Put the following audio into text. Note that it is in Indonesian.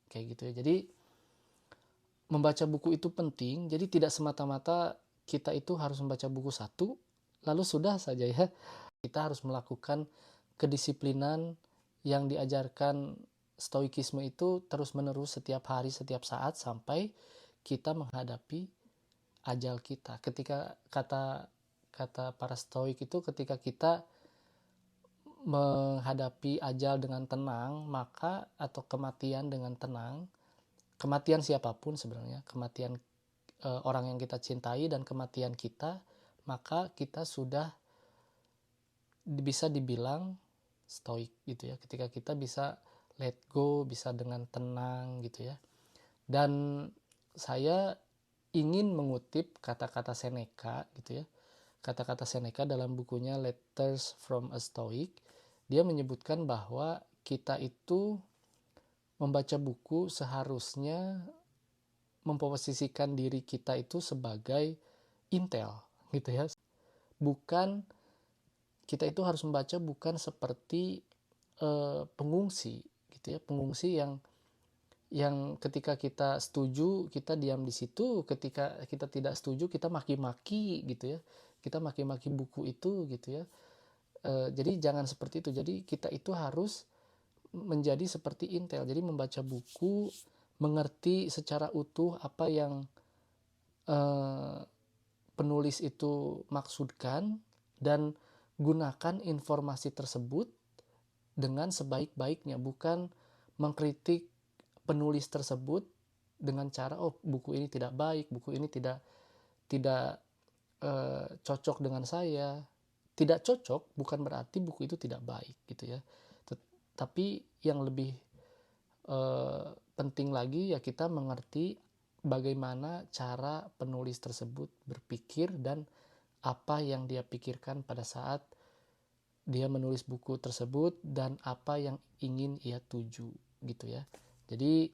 kayak gitu ya. Jadi membaca buku itu penting, jadi tidak semata-mata kita itu harus membaca buku satu lalu sudah saja ya. Kita harus melakukan kedisiplinan yang diajarkan stoikisme itu terus-menerus setiap hari, setiap saat sampai kita menghadapi ajal kita. Ketika kata para stoik itu, ketika kita menghadapi ajal dengan tenang, maka atau kematian dengan tenang, kematian siapapun sebenarnya, kematian orang yang kita cintai dan kematian kita, maka kita sudah bisa dibilang stoik gitu ya, ketika kita bisa let go, bisa dengan tenang gitu ya. Dan saya ingin mengutip kata-kata Seneca gitu ya, kata-kata Seneca dalam bukunya Letters from a Stoic. Dia menyebutkan bahwa kita itu membaca buku seharusnya memposisikan diri kita itu sebagai intel gitu ya. Bukan, kita itu harus membaca bukan seperti pengungsi gitu ya, pengungsi yang ketika kita setuju kita diam di situ, ketika kita tidak setuju kita maki-maki gitu ya, kita maki-maki buku itu gitu ya. Jadi jangan seperti itu. Jadi kita itu harus menjadi seperti intel, jadi membaca buku, mengerti secara utuh apa yang penulis itu maksudkan, dan gunakan informasi tersebut dengan sebaik-baiknya, bukan mengkritik penulis tersebut dengan cara oh buku ini tidak baik, buku ini tidak cocok dengan saya. Tidak cocok bukan berarti buku itu tidak baik gitu ya. Tapi yang lebih penting lagi ya kita mengerti bagaimana cara penulis tersebut berpikir dan apa yang dia pikirkan pada saat dia menulis buku tersebut dan apa yang ingin ia tuju gitu ya. Jadi